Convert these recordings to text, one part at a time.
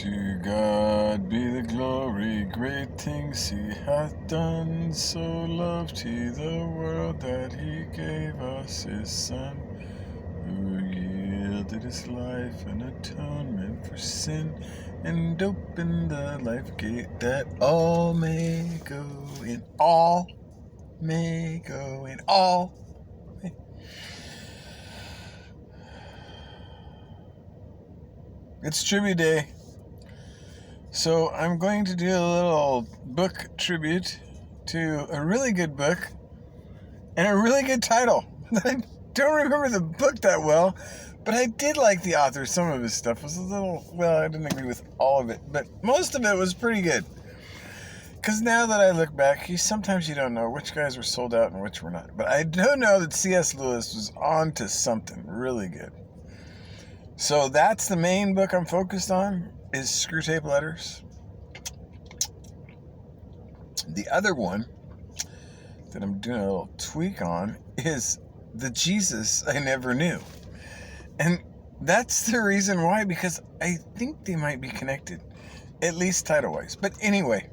To God be the glory, great things he hath done. So loved he the world that he gave us his Son, who yielded his life an atonement for sin, and opened the life gate that all may go in. All may go in. All may. It's tribute day. So I'm going to do a little book tribute to a really good book and a really good title. I don't remember the book that well, but I did like the author. Some of his stuff was a little, well, I didn't agree with all of it, but most of it was pretty good. Because now that I look back, sometimes you don't know which guys were sold out and which were not. But I do know that C.S. Lewis was on to something really good. So that's the main book I'm focused on, is Screwtape Letters. The other one that I'm doing a little tweak on is The Jesus I Never Knew. And that's the reason why, because I think they might be connected, at least title-wise. But anyway,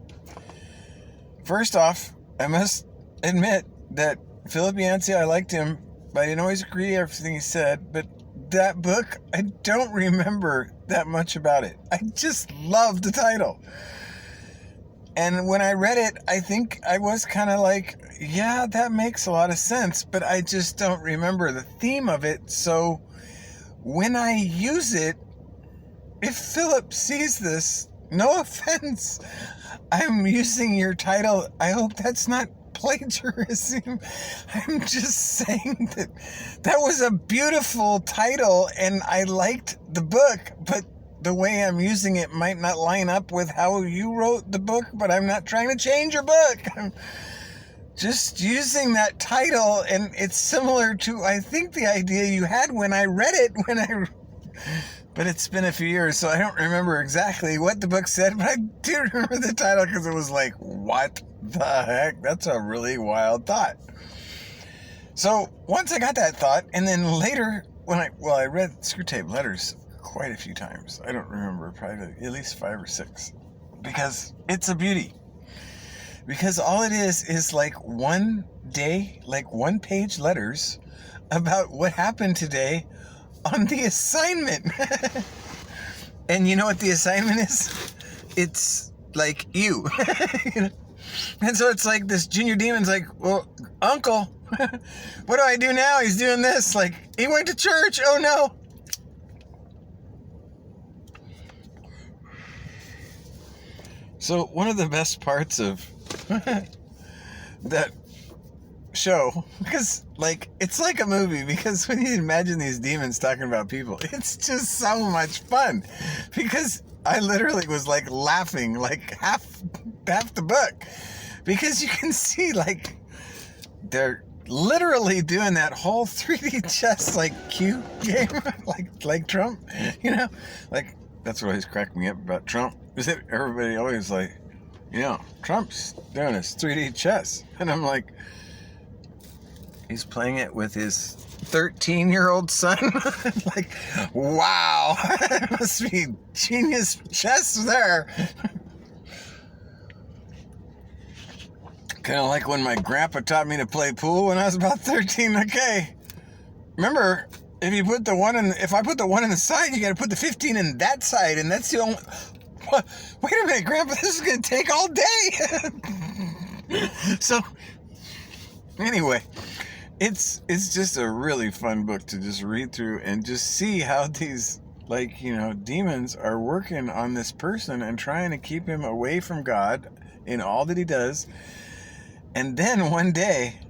first off, I must admit that Philip Yancey, I liked him, but I didn't always agree with everything he said. But that book, I don't remember that much about it. I just love the title. And when I read it, I think I was kind of like, yeah, that makes a lot of sense, but I just don't remember the theme of it. So when I use it, if Philip sees this, no offense, I'm using your title. I hope that's not plagiarism. I'm just saying that was a beautiful title and I liked the book, but the way I'm using it might not line up with how you wrote the book, but I'm not trying to change your book. I'm just using that title, and it's similar to, I think, the idea you had when I read it, but it's been a few years, so I don't remember exactly what the book said, but I do remember the title because it was like, what the heck? That's a really wild thought. So once I got that thought, and then later, when I read Screwtape Letters quite a few times. I don't remember, probably at least 5 or 6, because it's a beauty. Because all it is like one day, like 1-page letters about what happened today on the assignment. And you know what the assignment is? It's like you. And so it's like this junior demon's like, well, uncle, what do I do now? He's doing this. Like, he went to church. Oh no. So one of the best parts of that show, because like it's like a movie, because when you imagine these demons talking about people, it's just so much fun, because I literally was like laughing like half the book, because you can see like they're literally doing that whole 3D chess like cue game, like Trump, you know, like that's what always cracked me up about Trump. Is that everybody always like, you know, Trump's doing his 3D chess. And I'm like, he's playing it with his 13-year-old son? Like, wow, must be genius chess there. Kind of like when my grandpa taught me to play pool when I was about 13. Okay, remember, if I put the 1 in the side, you got to put the 15 in that side, and that's the only. Wait a minute, Grandpa, this is going to take all day. So, anyway, it's just a really fun book to just read through and just see how these, like, you know, demons are working on this person and trying to keep him away from God in all that he does. And then one day,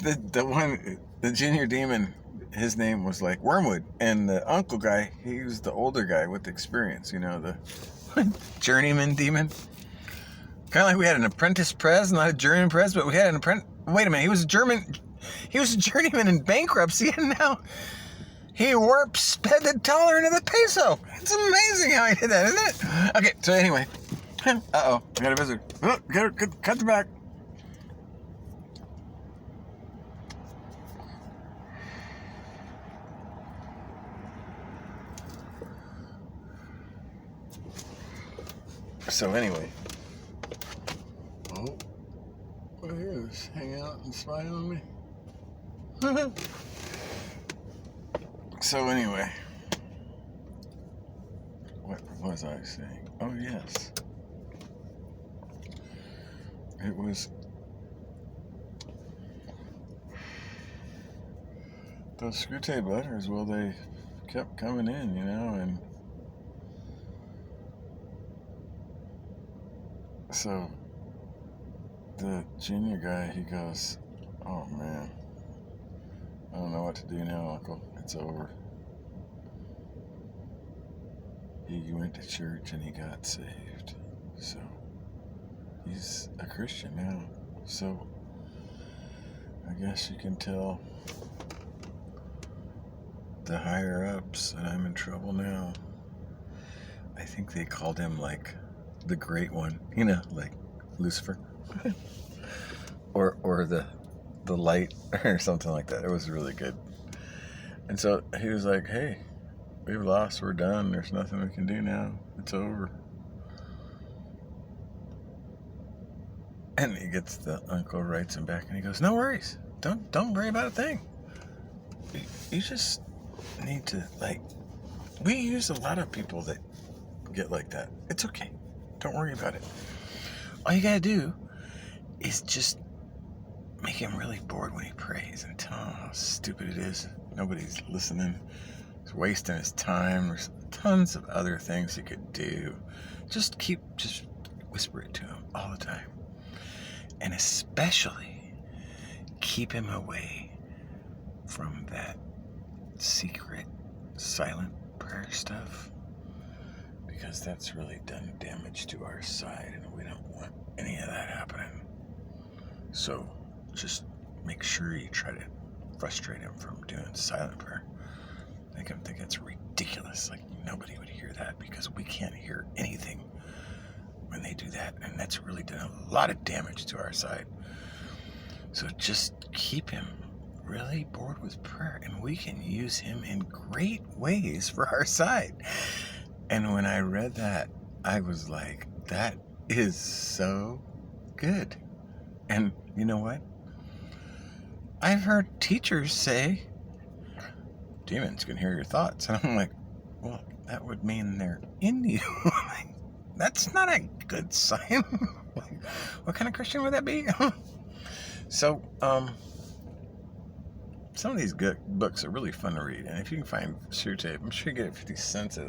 the junior demon, his name was like Wormwood, and the uncle guy, he was the older guy with experience, you know, the journeyman demon. Kind of like we had an apprentice prez, not a journeyman prez, but we had an apprentice. Wait a minute, he was a journeyman in bankruptcy, and now he warp sped the dollar into the peso. It's amazing how he did that, isn't it? Okay, so anyway, I got a visitor. Oh, cut the back. So anyway. Oh, what is hanging out and spying on me? So anyway, what was I saying? Oh yes, it was those Screwtape letters. Well, they kept coming in, and so the junior guy, he goes, "Oh man, I don't know what to do now, Uncle. It's over." He went to church and he got saved. So he's a Christian now. So I guess you can tell the higher ups that I'm in trouble now. I think they called him like the Great One, like Lucifer. or the light or something like that. It was really good. And so he was like, "Hey, we've lost, we're done, there's nothing we can do now, it's over." And he gets the uncle, writes him back, and he goes, "No worries, don't worry about a thing. You just need to, we use a lot of people that get like that. It's okay, don't worry about it. All you gotta do is just make him really bored when he prays and tell him how stupid it is. Nobody's listening. He's wasting his time. There's tons of other things he could do. Just whisper it to him all the time. And especially keep him away from that secret silent prayer stuff, because that's really done damage to our side and we don't want any of that happening. So just make sure you try to frustrate him from doing silent prayer. Make him think it's ridiculous, like nobody would hear that, because we can't hear anything when they do that, and that's really done a lot of damage to our side. So just keep him really bored with prayer, and we can use him in great ways for our side. And when I read that, I was like, that is so good. And you know what? I've heard teachers say, demons can hear your thoughts. And I'm like, well, that would mean they're in you. That's not a good sign. What kind of Christian would that be? So, some of these good books are really fun to read. And if you can find Screwtape, I'm sure you get it 50 cents at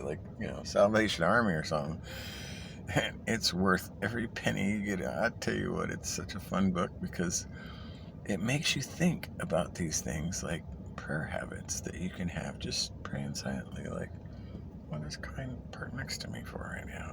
Salvation Army or something. And it's worth every penny you get. I tell you what, it's such a fun book because it makes you think about these things, like prayer habits that you can have just praying silently. Like, what is kind part next to me for right now?